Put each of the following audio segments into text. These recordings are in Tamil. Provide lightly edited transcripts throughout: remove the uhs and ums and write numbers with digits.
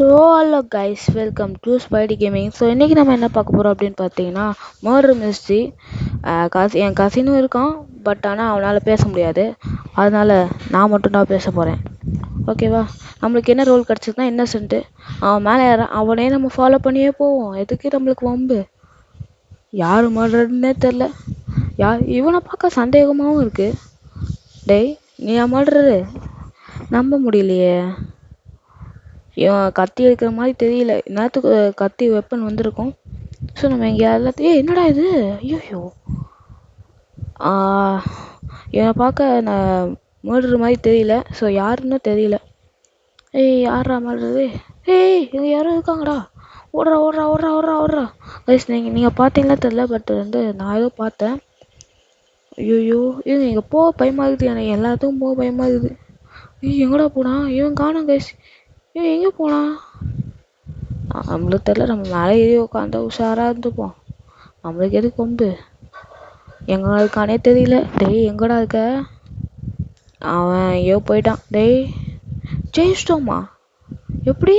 So hello guys, welcome to Spidey gaming. So இன்றைக்கி நம்ம என்ன பார்க்க போகிறோம் அப்படின்னு பார்த்தீங்கன்னா, மர்டர் மிஸ்ட்ரி. என் கசினும் இருக்கான், பட் ஆனால் அவனால் பேச முடியாது. அதனால் நான் மட்டும்தான் பேச போகிறேன். ஓகேவா? நம்மளுக்கு என்ன ரோல் கிடச்சிதுன்னா இன்னசென்ட்டு. அவன் மேலே ஏறான், அவனே நம்ம ஃபாலோ பண்ணியே போவோம். எதுக்கு நம்மளுக்கு வம்பு? யார் மர்டர்னே தெரில. இவனை பார்க்க சந்தேகமாகவும் இருக்குது. டேய், நீ மர்டரு? நம்ப முடியலையே. இவன் கத்தி எடுக்கிற மாதிரி தெரியல. நேரத்துக்கு கத்தி வெப்பன் வந்திருக்கும். ஸோ நம்ம இங்கே எல்லாத்தையும் என்னடா இது? ஐயோ, இவனை பார்க்க நான் மர்டர் மாதிரி தெரியல. ஸோ யாருன்னு தெரியல. யாரா மர்டரு? இங்கே யாரும் இருக்காங்கடா. ஓடுறா ஓடுறா ஓடுறா ஓடுறா ஓடுறா. கைஸ், நீங்கள் பார்த்தீங்களா தெரியல, பட் நான் ஏதோ பார்த்தேன். ஐயோ, இங்கே போக பயமாகுது. எனக்கு எல்லாத்துக்கும் போக பயமாகுது. எங்கடா போனான்? இவன் காணோம் கைஸ். இவன் எங்கே போனான்? நம்மளுக்கு தெரியல. நம்ம மேலே ஏறி உட்காந்தா உஷாராக இருந்துப்போம். நம்மளுக்கு எது கொம்பு? எங்கே இருக்கானே தெரியல. டேய், எங்கடா இருக்க? அவன் ஐயோ போயிட்டான். டேய், ஜெயிச்சிட்டோமா? எப்படி?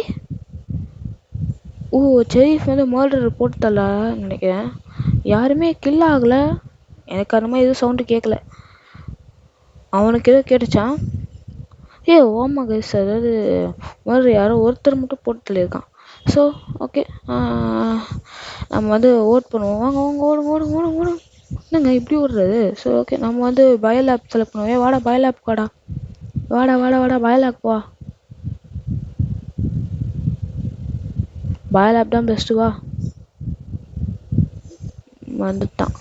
செரீஃப் மர்டர் போட்டுத்தல நினைக்கிறேன். யாருமே கில் ஆகலை. எனக்கு அந்த மாதிரி எதுவும் சவுண்டு கேட்கல. அவனுக்கு எதோ கேட்டுச்சான். ஓமா கைஸ், அதாவது மர்டர் யாரோ ஒருத்தர் மட்டும் போட்டு தள்ளியிருக்கான். ஸோ ஓகே, நம்ம ஓட் பண்ணுவோம். வாங்க வாங்க, ஓடுங்க ஓடுங்க ஓடுங்க ஓடுங்க. என்னங்க இப்படி ஓடுறது? ஸோ ஓகே, நம்ம பயோலேப் செலக்ட் பண்ணுவோம். வாடா பயோலேப் வாடா. வாடா வாடா வாடா பயோலேப் வா. பயோலேப் தான் பெஸ்ட்டு. வா. வந்துட்டான்.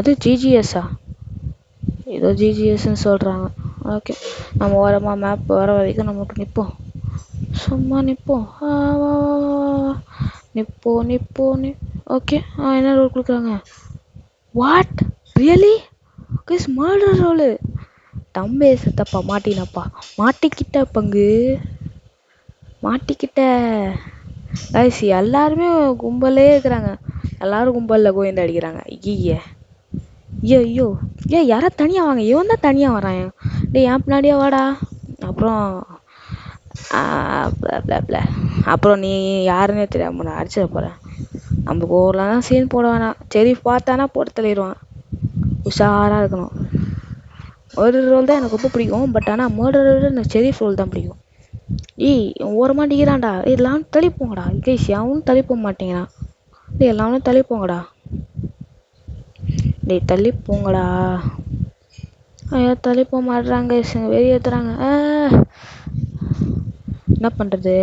அது ஜிஜிஎஸ்ஸா? ஏதோ ஜிஜிஎஸ்ன்னு சொல்கிறாங்க. ஓகே, நம்ம ஓரமாக மேப் வர வரைக்கும் நமக்கு நிற்போம். சும்மா நிற்போம். நிற்போம். ஓகே, என்ன ரோல் கொடுக்குறாங்க? What really guys? Murder role. தம்பே சத்தப்பா, மாட்டினப்பா, மாட்டிக்கிட்ட பங்கு, மாட்டிக்கிட்ட. கைஸ், எல்லாருமே கும்பலே இருக்கிறாங்க. எல்லாரும் கும்பலில் கோயந்து அடிக்கிறாங்க. ஐயோ, யாரா தனியாக வாங்க. இவன் தான் தனியாக வரான். டேய், என் பின்னாடியே வாடா. அப்புறம் நீ யாருன்னே தெரியாம நான் அடிச்சிட போகிறேன். நம்ம ஊரில் சீன் போட வேணாம். செரீஃப் பார்த்தானா போட்டு தள்ளிடுவான். உஷாராக இருக்கணும். ஒரு ரோல் தான் எனக்கு ரொம்ப பிடிக்கும், பட் ஆனால் மர்டரோட எனக்கு செரீஃப் ரோல் தான் பிடிக்கும். ஓரமாக அடிக்கிறான்டா. எல்லாரும் தள்ளிப்போங்கடா. கைஸ், அவனும் தள்ளிப்போக மாட்டேங்கிறான். எல்லாரும் தள்ளிப்போங்கடா. டேய், தள்ளிப்போங்கடா. ஐயோ, தள்ளிப்போக மாட்டுறாங்க. வெளியேற்றுறாங்க. என்ன பண்ணுறது?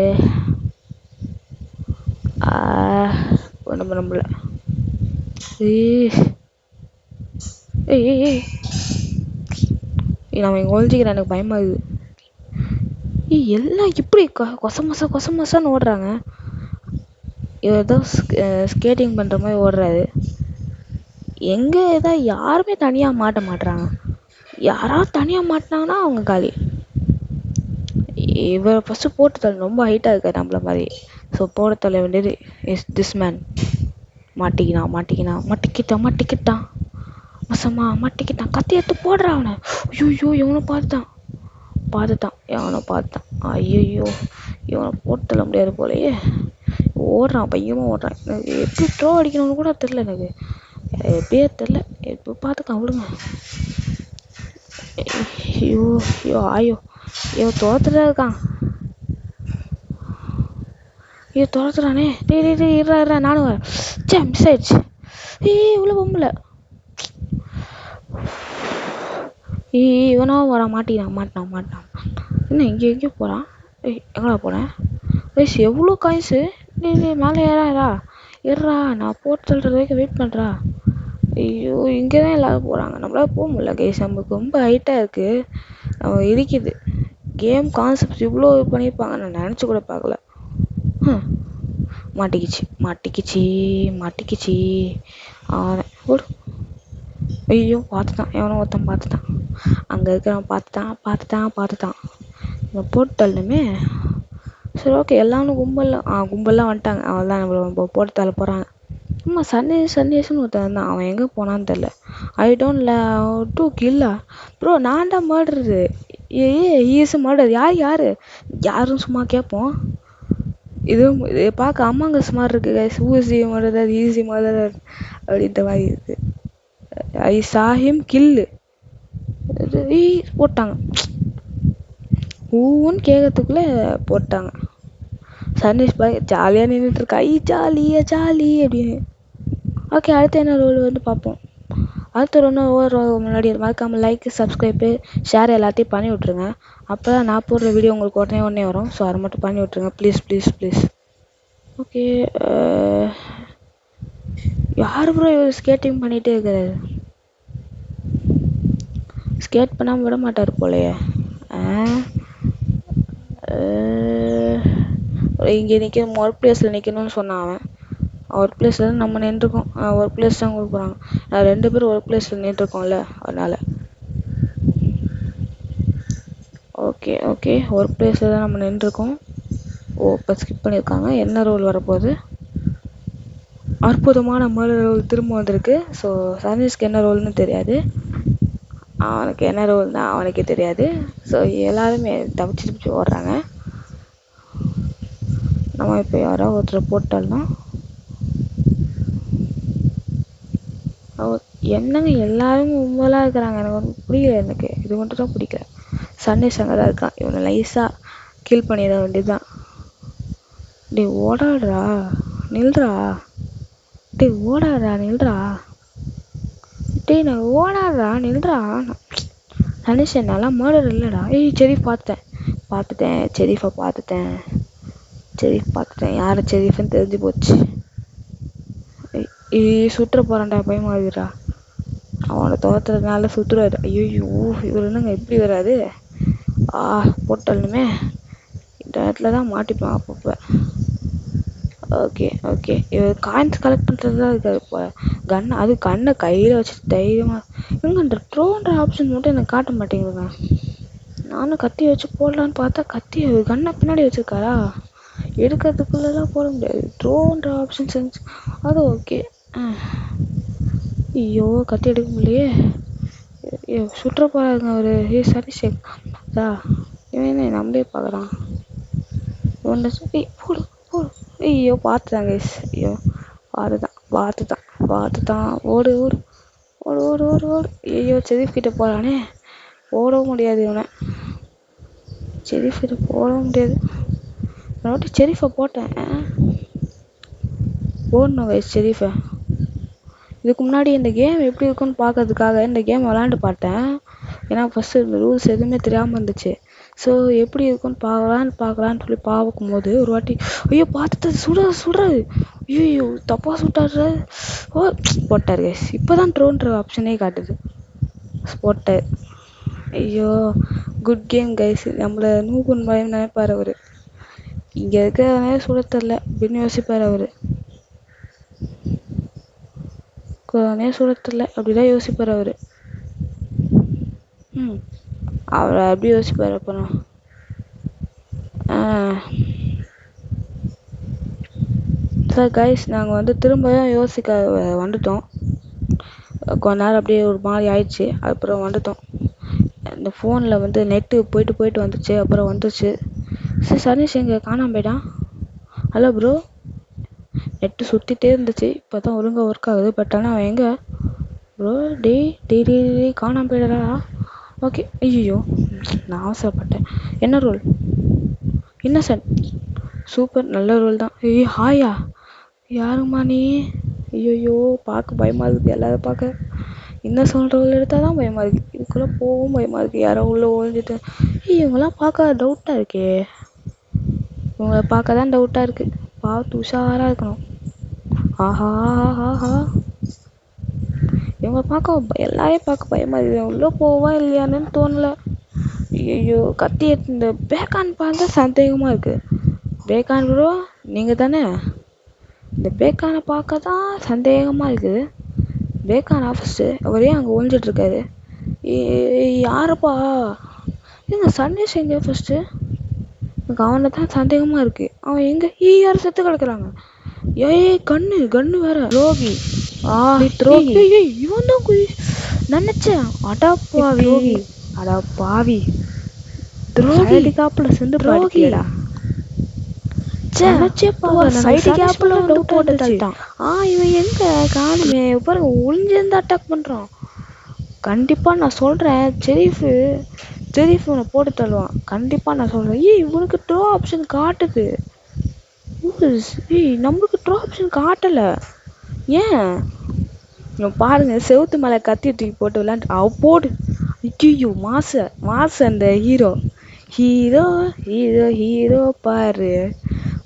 ஒன்றும் பண்ண முடியல. நம்ம இங்கே ஒழிஞ்சிக்கிறேன். எனக்கு பயமாகுது. எல்லாம் இப்படி கொசமசான்னு ஓடுறாங்க. ஏதோ ஸ்கேட்டிங் பண்ணுற மாதிரி ஓடுறாரு. எங்கே ஏதோ யாருமே தனியாக மாட்ட மாட்டுறாங்க. யாராவது தனியாக மாட்டினாங்கன்னா அவங்க காலி. இவரை ஃபஸ்ட்டு போட்டு தள்ள. ரொம்ப ஹைட்டாக இருக்காரு நம்மள மாதிரி. ஸோ போட தள்ள வேண்டியது இஸ் திஸ் மேன். மாட்டிக்கிட்டான். மசமா மாட்டிக்கிட்டான். கத்தி எடுத்து போடுறான் அவனை. ஐயோ, இவனை பார்த்துட்டான். ஐயோ, இவனை போட்டு தள்ள முடியாது போலயே. ஓடுறான், பையமாக ஓடுறான். எனக்கு எப்படி த்ரோ அடிக்கணும்னு கூட தெரில. எனக்கு எப்படியே தெரில. எப்போ பார்த்துக்கான். விடுங்க. ஐயோ, இவன் துரத்துட்டா இருக்கான். துரத்துறானே. டேய் இருறா, நானும் வரேன். மிஸ் ஆயிடுச்சு. இவ்வளோ பொம்பளை. இவனா வரான். மாட்டினான். என்ன எங்கேயோ போகிறான்? எங்கடா போனேன்? கைஸ், எவ்வளோ காய்ஸு. மேலே ஏறா. நான் போட்டு தள்ளுறது வரைக்கும் வெயிட் பண்ணுறா. ஐயோ, இங்கே தான் எல்லோரும் போகிறாங்க. நம்மளால் போக முடியல கைஸ். நமக்கு ரொம்ப ஹைட்டாக இருக்குது. நம்ம இருக்குது. கேம் கான்செப்ட் இவ்வளோ பண்ணியிருப்பாங்க நான் நினச்சி கூட பார்க்கல. மாட்டிக்கிச்சு. ஓடு. ஐயோ, பார்த்துட்டான். எவனோ ஒருத்தன் பார்த்துட்டான். அங்கே இருக்கிறவன் பார்த்துட்டான். நம்ம போட்டு தள்ளணுமே. சரி ஓகே, எல்லாரும் கும்பல்லாம் வந்துட்டாங்க. அவள் தான் நம்மளை போட்டு தள்ள போகிறாங்க. சந்தேஷன்னு ஒருத்தன் தான். அவன் எங்கே போனான்னு தெரில. ஐ டோன்ட் டு கில்லா ப்ரோ. நான் தான் மர்டரு. Is murder. யாரும் சும்மா கேட்போம். இது பார்க்க அமாங்கஸ் மாதிரி இருக்கு கைஸ். ஊசி மர்டர் ஈஸி மர்டர் அப்படின்ற மாதிரி இருக்கு. ஐ சா ஹிம் கில்லு போட்டாங்க. ஊன்னு கேட்கறதுக்குள்ள போட்டாங்க. சன்னிஷ் பாய் ஜாலியாக நின்றுட்டு இருக்கா. ஜாலியா ஜாலி அப்படின்னு. ஓகே, அடுத்து என்ன ரோல் வந்து பார்ப்போம். அடுத்த ஒவ்வொரு முன்னாடி மறக்காமல் லைக், சப்ஸ்கிரைப்பு, ஷேர் எல்லாத்தையும் பண்ணி விட்ருங்க. அப்போ தான் நான் போடுற வீடியோ உங்களுக்கு உடனே வரும். ஸோ அதை மட்டும் பண்ணி விட்ருங்க ப்ளீஸ் ப்ளீஸ் ப்ளீஸ். ஓகே, யார் ப்ரோ இவர் ஸ்கேட்டிங் பண்ணிகிட்டே இருக்கிறாரு? ஸ்கேட் பண்ணாமல் விட மாட்டார் போலையே. இங்கே நிற்கணும், ஒர்க் பிளேஸில் நிற்கணும்னு சொன்னான் அவன். ஒர்க் பிளேஸில் நம்ம நின்றுருக்கோம். ஒர்க் பிளேஸ் தான் கொடுக்க போகிறாங்க. 2 பேரும் ஒர்க் பிளேஸில் நின்றுருக்கோம்ல, அதனால். ஓகே ஓகே, ஒர்க் பிளேஸில் தான் நம்ம நின்றுருக்கோம். இப்போ ஸ்கிப் பண்ணியிருக்காங்க. என்ன ரோல் வரப்போகுது? அற்புதமான மர்டர் ரோல் திரும்ப வந்திருக்கு. ஸோ சர்வீஸ்க்கு என்ன ரோல்னு தெரியாது, அவனுக்கு என்ன ரோல்னா அவனுக்கே தெரியாது. ஸோ எல்லாருமே தப்பிச்சு ஓடுறாங்க. நம்ம இப்போ யாரோ ஒருத்தரை போட்டால்தான் என்னங்க எல்லாரும் கும்பலாக இருக்கிறாங்க. எனக்கு வந்து புரியல. எனக்கு இது மட்டும் தான் பிடிக்கல. சன்னிஷ் அங்கே தான் இருக்கான். இவனை லைஸாக கில் பண்ணிட வேண்டியதுதான். டே ஓடாடுறா, நில்றா. டே ஓடாடுறா, நில்றா. டே நான் ஓடாடுறா, நில்றா. சன்னிஷ் என்னாலாம் மர்டர் இல்லைடா. செரீஃப் பார்த்துட்டேன். செரீஃபை பார்த்துட்டேன். யாரை செரீஃப்னு தெரிஞ்சு போச்சு. சுற்ற போகிறான்டா, பயமாக இருக்குடா. அவனை துரத்துறதுனால சுற்றுறாரு. ஐயோ, இவர் என்னங்க எப்படி வராது? போட்டலுமே இந்த இடத்துல தான் மாட்டிப்பான் அப்பப்போ. ஓகே ஓகே, இவர் காயின்ஸ் கலெக்ட் பண்ணுறது தான் இருக்காரு இப்போ. கண்ணை கையில் வச்சுட்டு தைரியமாக இவங்க ட்ரோன்ற ஆப்ஷன் மட்டும் எனக்கு காட்ட மாட்டேங்குதுங்க. நானும் கத்தி வச்சு போடலான்னு பார்த்தா கண்ணை பின்னாடி வச்சுருக்காரா, எடுக்கிறதுக்குள்ளெல்லாம் போட முடியாது. ட்ரோன்ற ஆப்ஷன் செஞ்சு அது ஓகே. ஐயோ, கத்தி எடுக்க முடியலையே. சுற்ற போகிறாங்க அவர். சரி சேக்கா இவன் நம்மளே பார்க்குறான். ஒன்று போடு போடு. ஐயோ பார்த்துதான் கைஸ். ஐயோ பார்த்துதான். ஓடு ஓடு ஓடு ஓடு ஓடு ஓடு. ஐயோ, செரீஃப் கிட்ட போகிறானே. ஓடவும் முடியாது இவனை. செரீஃப் கிட்ட போடவும் முடியாது. நான் செரீஃபை போட்டேன். ஓடணும் கைஸ் செரீஃபை. இதுக்கு முன்னாடி இந்த கேம் எப்படி இருக்குன்னு பார்க்கறதுக்காக இந்த கேம் விளாண்டு பார்த்தேன். ஏன்னா ஃபஸ்ட்டு இந்த ரூல்ஸ் எதுவுமே தெரியாமல் இருந்துச்சு. ஸோ எப்படி இருக்குன்னு பார்க்கலான்னு சொல்லி பார்க்கும்போது ஒரு வாட்டி ஐயோ பார்த்துட்டு சுடுறாரு. ஐயோ தப்பாக சுட்டாரு. போட்டார் கைஸ். இப்போ தான் ட்ரோன்ற ஆப்ஷனே காட்டுது. போட்டார். ஐயோ, குட் கேம் கைஸ். நம்மளை நூகுன் பயம் நினைப்பார் அவர். இங்கே இருக்கிறவனே சுட தெரில அப்படின்னு யோசிப்பார் அவர். சுடத்தில்லை அப்படிதான் யோசிப்பார் அவர். அவரை அப்படி யோசிப்பார். அப்புறம் சார் கைஸ், நாங்கள் வந்து திரும்பவும் யோசிக்க வந்துட்டோம். கொஞ்ச நேரம் அப்படியே ஒரு மாதிரி ஆயிடுச்சு. அப்புறம் வந்துட்டோம். இந்த ஃபோனில் வந்து நெட்டு போயிட்டு வந்துச்சு. அப்புறம் வந்துச்சு. சரி, சனீஷ் எங்கே காணாம போயிட்டான்? ஹலோ ப்ரோ, நெட்டு சுற்றிட்டே இருந்துச்சு. இப்போ தான் ஒழுங்காக ஒர்க் ஆகுது. பட் ஆனால் அவன் எங்கே ப்ரோ? டெய் காணாம போயிடறா. ஓகே. ஐயோ, நான் அவசரப்பட்டேன். என்ன ரோல்? இன்னசென்ட். சூப்பர், நல்ல ரோல் தான். ஹாயா, யாருமா நீ? ஐயோ, பார்க்க பயமாக இருக்குது. எல்லாரும் பார்க்க இன்னசென்ட் ரோல் எடுத்தால் தான் பயமாக இருக்குது. இதுக்குள்ளே போகவும் பயமாக இருக்குது. யாரோ உள்ளே ஒழிஞ்சிட்டு. இவங்களாம் பார்க்க டவுட்டாக இருக்கே. இவங்களை பார்க்க தான் டவுட்டாக இருக்குது. பார்த்து உஷாராக இருக்கணும். ஆஹா, இவங்க எல்லாரையும் பார்க்க பயமா இருக்குது. உள்ளே போவா இல்லையான்னு தோணல. ஐயோ, கத்தி எடுத்து இந்த பேக்கான் பார்த்தா சந்தேகமாக இருக்குது. பேக்கான் ப்ரோ, நீங்கள் தானே? இந்த பேக்கானை பார்க்க தான் சந்தேகமாக இருக்குது. பேக்கான் ஆஃபீஸு அவரே அங்கே ஒழிஞ்சிட்ருக்காரு. யாருப்பா? எங்க சன்னிஷ் எங்கே ஃபஸ்ட்டு? எனக்கு அவனை தான் சந்தேகமாக இருக்குது. அவன் எங்கே? யாரும் செத்து கிடக்குறாங்க. கண்ணு வேற. துரோகி. துரோகி. இவன் தான் நினைச்சேன். அடப்பாவி துரோகி. காப்புல சேர்ந்து துரோகிடா. நினைச்சே பாக்கல சைடு கேப்ல வந்து போட்டு தள்ளிட்டான். இவன் எங்க காணுமே பாருங்க, ஒளிஞ்சிருந்து அட்டாக் பண்றான். கண்டிப்பா நான் சொல்றேன், செரீஃப் இவனை போட்டு தள்ளுவான் கண்டிப்பா நான் சொல்றேன். இவனுக்கு ட்ரோ ஆப்ஷன் காட்டுது. நம்மளுக்கு ட்ரோ ஆப்ஷன் காட்டல. ஏன் பாருங்க, செவுத்து மேல கத்தி தூக்கி போட்டு விளையாண்டு போடு. ஐயோ மாசு அந்த ஹீரோ ஹீரோ ஹீரோ ஹீரோ பாரு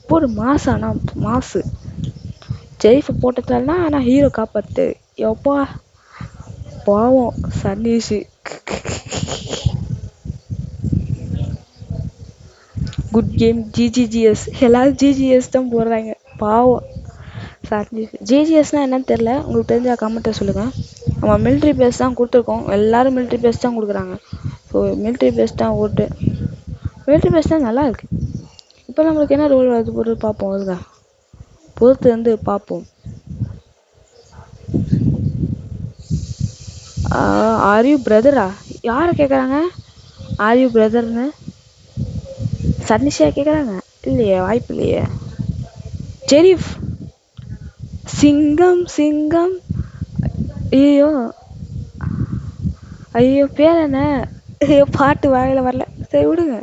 போடு. ஆனா மாசு ஜெய்ஃபை போட்டதாலனா ஆனா ஹீரோ காப்பாத்து. எப்பா பாவம் சன்னீஷு. Good game ஜிஜிஜிஎஸ். எல்லாரும் ஜிஜிஎஸ் தான் போடுறாங்க பாவம் சன்னீஷ். ஜிஜிஎஸ்னா என்னன்னு தெரியல, உங்களுக்கு தெரிஞ்சா கமெண்ட்டை சொல்லுங்க. நம்ம மிலிட்ரி பேஸ் தான் கொடுத்துருக்கோம், எல்லாரும் மிலிட்ரி பேஸ் தான் கொடுக்குறாங்க. ஸோ மிலிட்ரி பேஸ் தான் ஓட்டு. மிலிட்ரி பேஸ் தான் நல்லா இருக்கு. இப்போ நம்மளுக்கு என்ன ரோல் வருது போட்டு பார்ப்போம். அதுங்க பொறுத்து வந்து பார்ப்போம். ஆர் யூ பிரதரா? யாரை கேட்குறாங்க ஆர் யூ பிரதர்னு? சன்னிஷா கேட்குறாங்க? இல்லையே, வாய்ப்பு இல்லையே. ஜெரீஃப் சிங்கம் சிங்கம். ஐயோ ஐயோ பேர் என்ன? பாட்டு வாயில வரல, சரி விடுங்க.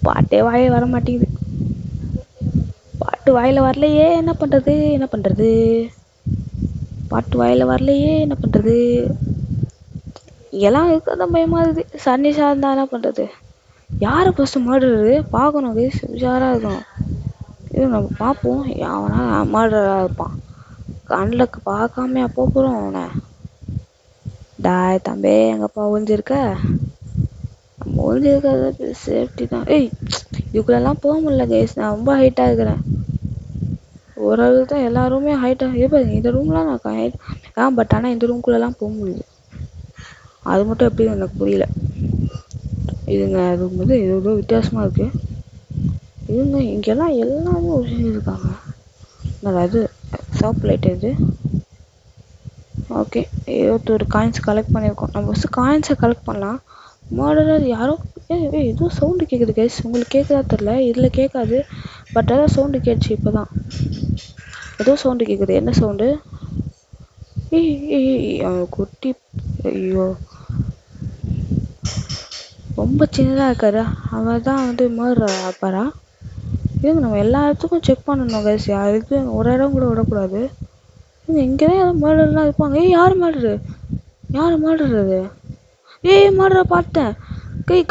பாட்டே வாயில வர மாட்டேங்குது. பாட்டு வாயில வரலையே, என்ன பண்றது? பாட்டு வாயில வரலையே, என்ன பண்றது? எல்லாம் இருக்கதான் பயமா இருக்குது. சன்னிஷா இருந்தா என்ன பண்றது? யாரை ஃபர்ஸ்ட் மர்டரு பார்க்கணும், உஷாராக இருக்கணும். இது நம்ம பார்ப்போம். அவனா மர்டராக இருப்பான், கண்ணுக்கு பார்க்காம போகிறோம் அவனை. டாய் தம்பி, எங்கப்பா ஒழிஞ்சிருக்க? நம்ம ஒழிஞ்சிருக்கிறது சேஃப்டி தான். இதுக்குள்ளெல்லாம் போக முடியல கைஸ், நான் ரொம்ப ஹைட்டாக இருக்கிறேன். ஓரளவு தான், எல்லாருமே ஹைட்டாக இருப்பாங்க. இந்த ரூம்லாம் நான் ஹைட் பட் ஆனால் இந்த ரூம்குள்ளெல்லாம் போக முடியுது. அது மட்டும் எப்படி எனக்கு புரியல. இதுங்க ரூம் வந்து ஏதோ வித்தியாசமாக இருக்குது. இதுங்க இங்கெல்லாம் எல்லாமே ஒழிஞ்சிருக்காங்க. அதாவது ஷாப் லைட் இது. ஓகே, 21 காயின்ஸ் கலெக்ட் பண்ணியிருக்கோம். நம்ம ஃபஸ்ட்டு காயின்ஸை கலெக்ட் பண்ணலாம். மர்டரர் யாரோ ஏதோ சவுண்டு கேட்குது கைஸ், உங்களுக்கு கேட்குதா தெரில, இதில் கேட்காது. பட் அதான் சவுண்டு கேட்டுச்சு. இப்போ தான் ஏதோ சவுண்டு கேட்குது. என்ன சவுண்டு? குட்டி. ஐயோ ரொம்ப சின்னதாக இருக்காரு. அவர் தான் வந்து மர்டர் ஆப்பாரா? இதுங்க நம்ம எல்லா இடத்துக்கும் செக் பண்ணணும் கைஸ், யாருக்கு ஒரு இடம் கூட விடக்கூடாது. இங்கே தான் யாரும் மர்டர்லாம் இருப்பாங்க. யார் மர்டரு? அது? மர்டரை பார்த்தேன்.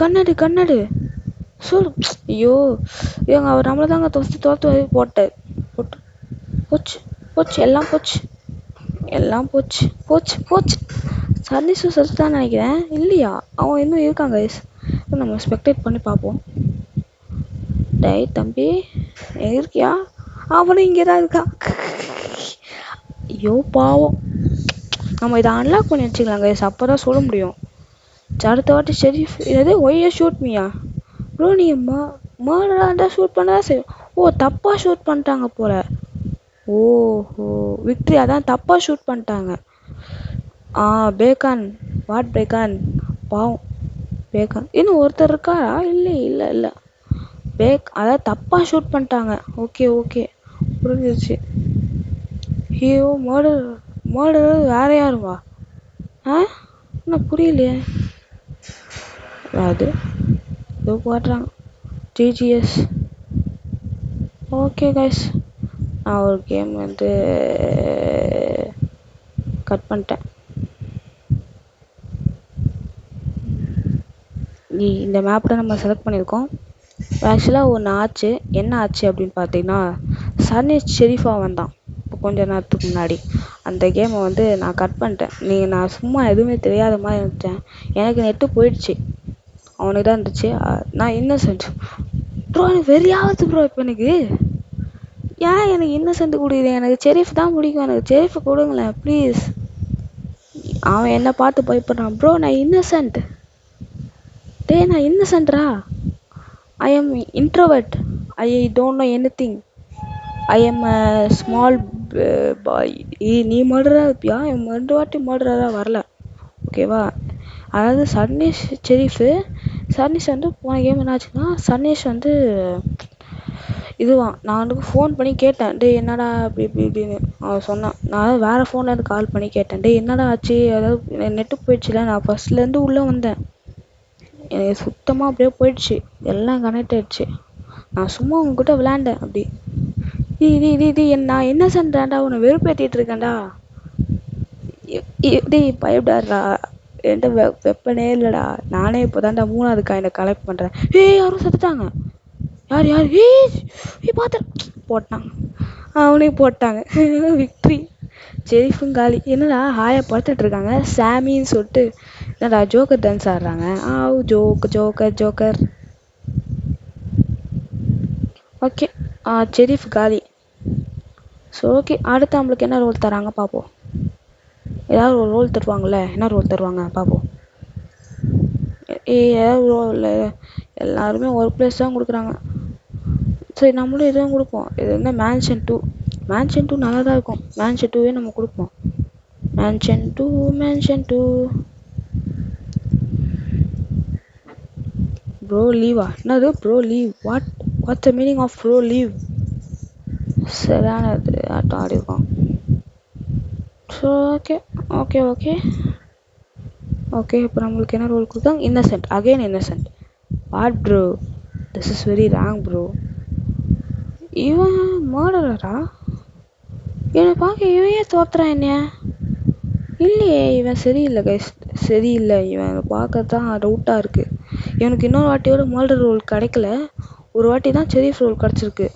கண்ணாடி சொல். ஐயோ அவர் நம்மளை தாங்க தோற்று போட்டு போச்சு எல்லாம் போச்சு. சர்னீஸு செத்துட்டான்னு நினைக்கிறேன். இல்லையா, அவன் இன்னும் இருக்காங்க கைஸ். நம்ம ஸ்பெக்டேட் பண்ணி பார்ப்போம். டேய் தம்பி, இருக்கியா? அவனும் இங்கே தான் இருக்கான். ஐயோ பாவம். நம்ம இதை அன்லாக் பண்ணி வச்சுக்கலாம் கைஸ், அப்போ தான் சொல்ல முடியும். அடுத்த வாட்டி ஷெரீஃப் இது ஒய்யே ஷூட் மீயா ப்ரோ? நீங்கள் மர்டராக இருந்தால் ஷூட் பண்ண தான் செய்யும். தப்பாக ஷூட் பண்ணிட்டாங்க போல. ஓஹோ, விக்ட்ரி அதான் தப்பாக ஷூட் பண்ணிட்டாங்க. Bacon, what Bacon? பாவம் பேக்கான். இன்னும் ஒருத்தர் இருக்காரா? இல்லை அதான் தப்பாக ஷூட் பண்ணிட்டாங்க. ஓகே புரிஞ்சிருச்சு. ஹீரோ மர்டர் வேற யாருவா? இன்னும் புரியலையே. அது இதோ போடுறாங்க ஜிஜிஎஸ். ஓகே கைஸ், நான் ஒரு கேம் வந்து கட் பண்ணிட்டேன். இந்த மேப் தான் நம்ம செலக்ட் பண்ணியிருக்கோம். ஆக்சுவலாக ஒன்று ஆச்சு. என்ன ஆச்சு அப்படின்னு பார்த்தீங்கன்னா, சன்னீஷ் ஷெரீஃபாக வந்தான் இப்போ கொஞ்ச நேரத்துக்கு முன்னாடி. அந்த கேமை வந்து நான் கட் பண்ணிட்டேன். நான் சும்மா எதுவுமே தெரியாத மாதிரி இருந்துட்டேன். எனக்கு நெட்டு போயிடுச்சு, அவனுக்கு தான் இருந்துச்சு. நான் இன்னசென்ட் ப்ரோ, எனக்கு வெறியாவது ப்ரோ. இப்போ எனக்கு எனக்கு இன்னசென்ட் கொடுக்குறேன். எனக்கு ஷெரீஃப் தான் பிடிக்கும், எனக்கு ஷெரீஃபை கொடுங்களேன் ப்ளீஸ். அவன் என்னை பார்த்து பயப்படுறான். ப்ரோ நான் இன்னசென்ட். நான் இன்னசென்ட்ரா? I am introvert. I don't know anything. I am a small boy. நீ மர்டராக இருப்பியா? என் 2 வாட்டி மர்டராக வரல, ஓகேவா? அதாவது சன்னீஷ் ஷெரீஃபு. சன்னீஷ் வந்து போன கேம் என்னாச்சுன்னா, சன்னீஷ் வந்து இதுவான் நான் வந்து ஃபோன் பண்ணி கேட்டேன், டேய் என்னடா அப்படி இப்படி இப்படின்னு. அவன் சொன்னான், நான் வேற ஃபோன்ல இருந்து கால் பண்ணி கேட்டேன், டேய் என்னடா ஆச்சு, அதாவது நெட்டு போயிடுச்சுல, நான் ஃபர்ஸ்ட்லேருந்து உள்ளே வந்தேன், எனக்கு சுத்தமாக அப்படியே போயிடுச்சு, எல்லாம் கனெக்ட் ஆயிடுச்சு, நான் சும்மா உங்ககிட்ட விளையாண்டேன் அப்படி. நான் என்ன சண்டாடா உன்னை வெறுப்பேற்றிட்டு இருக்கேன்டா. டேய் பயப்படாதடா, என்கிட்ட வெப்பனே இல்லைடா, நானே இப்போதான்டா 3வது காயினை கலெக்ட் பண்ணுறேன். யாரும் செத்துட்டாங்க. யார் யார் பார்த்து போட்டாங்க, அவனையும் போட்டாங்க. விக்ட்ரி. ஜெரிஃபும் காலி. என்னடா ஹாயா பார்த்துட்டு இருக்காங்க சாமின்னு சொல்லிட்டு. என்னடா ஜோக்கர் டான்ஸ் ஆடுறாங்க. Joker joker. ஓகே, ஜெரிஃப் காலி. ஸோ ஓகே, அடுத்து நம்மளுக்கு என்ன ரோல் தராங்க பார்ப்போம். ஏதாவது ஒரு ரோல் தருவாங்கள்ல, என்ன ரோல் தருவாங்க பார்ப்போம். ஏதாவது ரோல் எல்லாருமே ஒர்க் பிளேஸ் தான் கொடுக்குறாங்க. சரி நம்மளும் இதுவும் கொடுப்போம். இது வந்து மேன்ஷன் 2. மேன்ஷன் 2 நல்லா தான் இருக்கும். மேன்ஷன் 2வே நம்ம கொடுப்போம். மேன்ஷன் 2 ப்ரோ லீவா? என்னது bro leave? What's the meaning of bro leave? சரியானது ஆட்டம் ஆடிருக்கோம். So okay okay okay okay இப்போ நம்மளுக்கு என்ன ரோல் கொடுத்தாங்க? Innocent. Again innocent. What bro, this is very wrong bro. இவன் மர்டரரா? இவனை பார்க்க இவன் ஏன் தோத்துறான் என்னைய? இல்லையே, இவன் சரியில்லை கைஸ், சரியில்லை. இவன் பார்க்க தான் டவுட்டாக இருக்குது. இவனுக்கு இன்னொரு வாட்டியோட மர்டர் ரோல் கிடைக்கல, ஒரு வாட்டி தான் செரீஃப் ரோல் கிடச்சிருக்கு.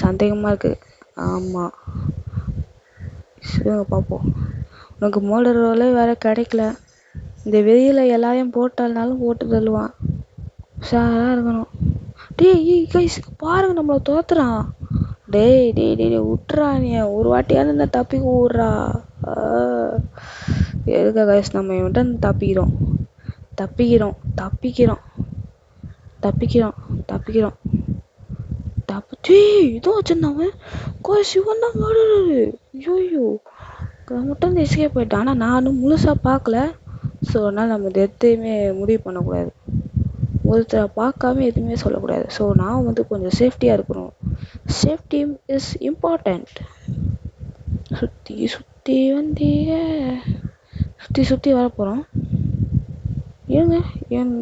சந்தேகமாக இருக்குது. ஆமாம், சரிங்க பார்ப்போம். உனக்கு மர்டர் ரோலே வேறு கிடைக்கல, இந்த வெயில எல்லாரையும் போட்டாலும் போட்டு தள்ளுவான். உஷாராக இருக்கணும். டேய் கைஸ் பாருங்க, நம்மளை தோத்துறான். டேய் டேய் டேய் விட்டுறா, நீ ஒரு வாட்டியாவது இந்த தப்பிக்க விட்றா. எதுக்கா கைஸ் நம்ம இவன்ட்ட தப்பிக்கிறோம் தப்பிக்கிறோம் தப்பிக்கிறோம் தப்பிக்கிறோம் தப்பிக்கிறோம் தப்பிச்சு இதுவும் வச்சிருந்தாங்க. கைஸ் இவன் தான் மாடுறாரு. ஐயோ மட்டும் எஸ்கேப் போயிட்டான். ஆனால் நானும் முழுசாக பார்க்கல. ஸோ அதனால் நம்ம எதையுமே முடிவு பண்ணக்கூடாது, ஒருத்தரை பார்க்காம எதுவுமே சொல்லக்கூடாது. ஸோ நான் வந்து கொஞ்சம் சேஃப்டியாக இருக்கணும். Safety is important. சுற்றி சுற்றி வந்தீங்க, சுற்றி சுற்றி வர போகிறோம். இருங்க,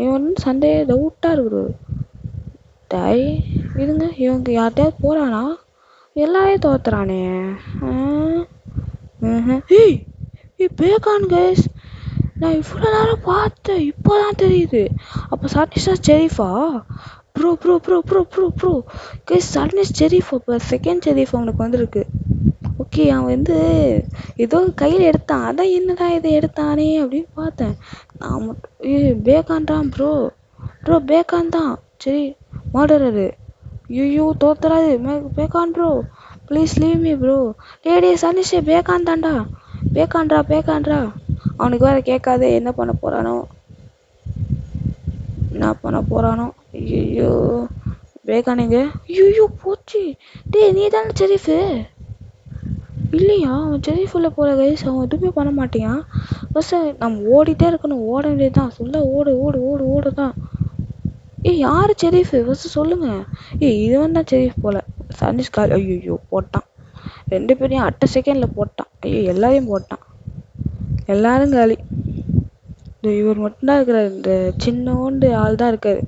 இவன் சண்டே டவுட்டாக இருக்குது. டாய் இருங்க, இவங்க யார்கிட்டயாவது போகிறானா? எல்லாரையும் தோத்துறானே. ஏய் பேகான் கைஸ், நான் இவ்வளோ நேரம் பார்த்தேன், இப்போ தான் தெரியுது. அப்போ சர்னிஷா செரீஃபா? Bro bro bro bro bro bro guys, Sarnish sheriff. இப்போ செகண்ட் செரீஃப் அவனுக்கு வந்திருக்கு. ஓகே, அவன் வந்து ஏதோ கையில் எடுத்தான், அதான் என்னடா இதை எடுத்தானே அப்படின்னு பார்த்தேன். நான் மட்டும் பேகான்டான் ப்ரோ. ப்ரோ பேகான் தான். சரி மாடரரு. ஐயோ தோத்துறாது பேகான் bro, please leave me bro. டே சனிஷே பேகான் தான்டா, பேகான்ட்ரா. அவனுக்கு வேறு கேட்காது என்ன பண்ண போகிறானோ. ஐயோ பேகானுங்க. ஐயோ போச்சு. டே நீ தானே செரீஃபு? இல்லையா, அவன் செரீஃபுள்ள போகிற கைஸ், அவன் எதுவுமே பண்ண மாட்டேங்கான். ஃபஸ்ட்டு நம்ம ஓடிட்டே இருக்கணும், ஓட வேண்டியது தான். ஃபுல்லாக ஓடு தான். யார் செரீஃபு ஃபஸ்ட்டு சொல்லுங்கள். இதுவன் தான் செரீஃப் போல். சர்னிஷ் காலி. ஐயோ போட்டான், 2 பேரையும் அட்ட செகண்டில் போட்டான். எல்லாரையும் போட்டான், எல்லாரும் காலி. இவர் மட்டும்தான் இருக்கிறார், இந்த சின்னோண்டு ஆள் தான் இருக்காரு.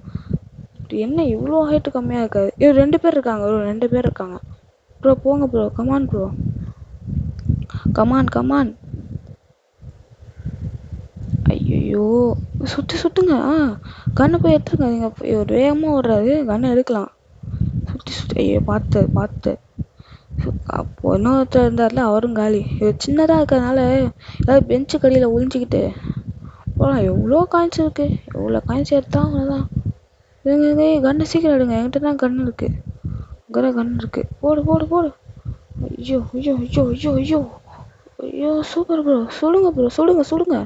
என்ன இவ்வளோ ஹைட்டு கம்மியாக இருக்காது. 2 பேர் இருக்காங்க. ப்ரோ போங்க ப்ரோ, கமான் ப்ரோ, கமான். ஐயோ சுட்டுங்க. கண்ணை போய் எடுத்துருங்க. நீங்கள் ஒரு வேகமாக ஓடுறாரு, கண்ணை எடுக்கலாம். சுற்றி ஐயோ பார்த்து. அப்போ இன்னொருத்தர் இருந்தார்ல, அவரும் காலி. இவர் சின்னதாக இருக்கிறதுனால ஏதாவது பெஞ்சு கடியில் ஒழிஞ்சிக்கிட்டு போகலாம். எவ்வளோ காயின்ஸ் இருக்குது, எவ்வளோ காயின்ஸ் எடுத்தா அவ்வளோதான். இதுங்க கண்ணை சீக்கிரம் எடுங்க, என்கிட்ட தான் கன் இருக்குது. அங்கே கன் இருக்குது. போடு. ஐயோ சூப்பர் ப்ரோ. சுடுங்க ப்ரோ, சுடுங்க.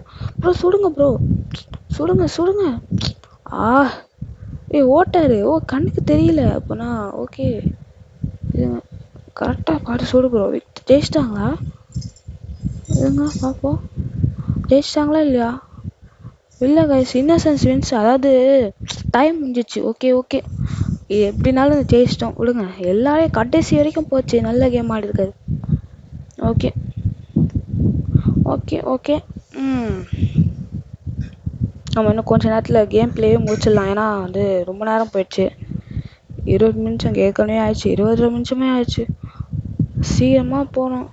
ஓட்டாரு. கண்ணுக்கு தெரியல அப்போனா. ஓகே இதுங்க கரெக்டாக பார்த்து சுடு ப்ரோ. ஜெயிச்சிட்டாங்களா? இதுங்க பார்ப்போம், ஜெயிச்சிட்டாங்களா இல்லையா? இல்லை கைஸ், இன்னசென்ஸ் வின்ஸ். அதாவது டைம் முடிஞ்சிச்சு. ஓகே இது எப்படினாலும் ஜெயிச்சிட்டோம் விடுங்க. எல்லாரையும் கடைசி வரைக்கும் போச்சு. நல்ல கேம் ஆடி இருக்காது. Okay okay okay. நம்ம இன்னும் கொஞ்ச நேரத்தில் கேம் பிளேயே முடிச்சிடலாம். ஏன்னா வந்து ரொம்ப நேரம் போயிடுச்சு. 20 நிமிஷம் ஏற்கனவே ஆயிடுச்சு. 20 நிமிஷமே ஆயிடுச்சு. சீக்கிரமாக போகணும்.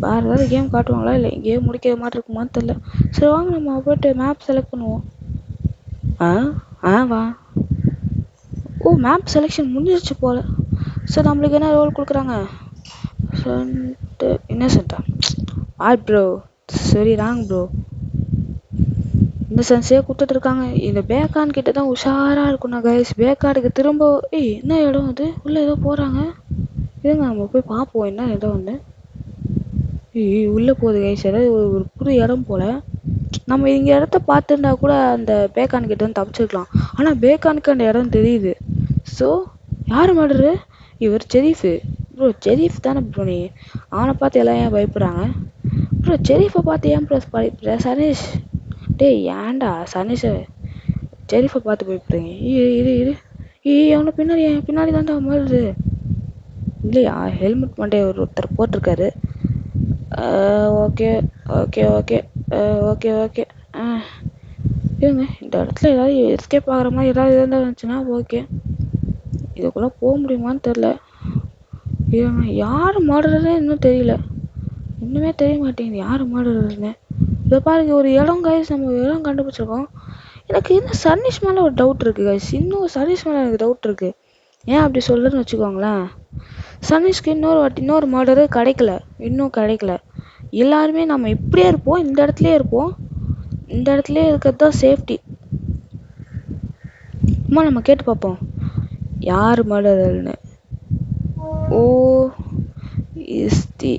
வேறு ஏதாவது கேம் காட்டுவாங்களா இல்லை கேம் முடிக்கிற மாதிரி இருக்குமான்னு தெரில. சரி வாங்க நம்ம போய்ட்டு மேப் செலக்ட் பண்ணுவோம். வா. ஓ மேப் செலெக்ஷன் முடிஞ்சிருச்சு போல். சார் நம்மளுக்கு என்ன ரோல் கொடுக்குறாங்க? இன்னசென்ட்டா? ப்ரோ சரி ராங் ப்ரோ. இன்னசென்ஸே கொடுத்துட்ருக்காங்க. இந்த பேக்கான் கிட்ட தான் உஷாராக இருக்கணும் கைஸ். பேக்காடுக்கு திரும்ப என்ன இடம் அது? உள்ளே ஏதோ போகிறாங்க. இதுங்க நம்ம போய் பார்ப்போம் என்ன இடம் ஒன்று. உள்ளே போகுது கைஸ். ஏதாவது ஒரு புது இடம் போல். நம்ம இங்கே இடத்த பார்த்துருந்தா கூட அந்த பேக்கான் கிட்ட வந்து தப்பிச்சிருக்கலாம். ஆனால் பேக்கானுக்கு அந்த இடம் தெரியுது. ஸோ யார் மாடுறது? இவர் ஜெரீஃபு ப்ரோ. ஜெரீஃப் தானே ப்ரோ நீ? அவனை பார்த்து எல்லாம் ஏன் பயப்படுறாங்க ப்ரோ? ஜெரீஃபை பார்த்து ஏன் ப்ரோ பயப்படுற? சனீஷ் டேய் ஏன்டா சனீஷ் ஜெரீஃபை பார்த்து பயப்படுறீங்க? இரு அவனை பின்னாடி தான்டா மாறுது. இல்லையா ஹெல்மெட் மண்டே ஒருத்தர் போட்டிருக்காரு. Okay okay okay okay okay. இருங்க இந்த இடத்துல ஏதாவது எஸ்கேப் ஆகிற மாதிரி ஏதாவது இருந்துச்சுன்னா ஓகே. இதுக்குள்ளே போக முடியுமான்னு தெரில. இருங்க யார் மாடுறதுன்னு இன்னும் தெரியல. இன்னுமே தெரிய மாட்டேங்குது யார் மாடுறதுன்னு. இப்போ பாருங்க ஒரு இடம் கைஸ். நம்ம இடம் கண்டுபிடிச்சிருக்கோம். எனக்கு இன்னும் சர்னிஷ் மேலே ஒரு டவுட் இருக்குது கைஸ். இன்னும் சர்னிஷ் மேலே எனக்கு டவுட் இருக்குது. ஏன் அப்படி சொல்லுன்னு வச்சுக்கோங்களேன். சர்னிஷ்க்கு இன்னொரு மாடரு இன்னும் கிடைக்கல. எல்லாருமே நம்ம இப்படியே இருப்போம். இந்த இடத்துலயே இருப்போம். இந்த இடத்துலயே இருக்கிறது தான் சேஃப்டி. அம்மா நம்ம கேட்டு பார்ப்போம் யார் மர்டர்னு. Who is the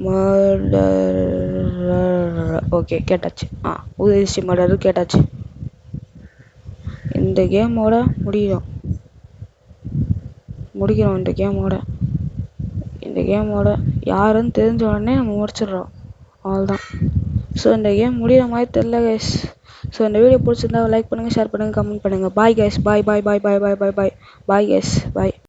murder? Okay கேட்டாச்சு. who is the murderer கேட்டாச்சு. இந்த கேமோட முடிக்கிறோம். இந்த கேமோட யாருன்னு தெரிஞ்ச உடனே நம்ம முடிச்சிடுறோம். அவ்வளோதான். ஸோ இந்த கேம் முடிகிற மாதிரி தெரில கைஸ். ஸோ இந்த வீடியோ பிடிச்சிருந்தா லைக் பண்ணுங்கள், ஷேர் பண்ணுங்கள், கமெண்ட் பண்ணுங்கள். Bye guys. Bye guys. பாய்.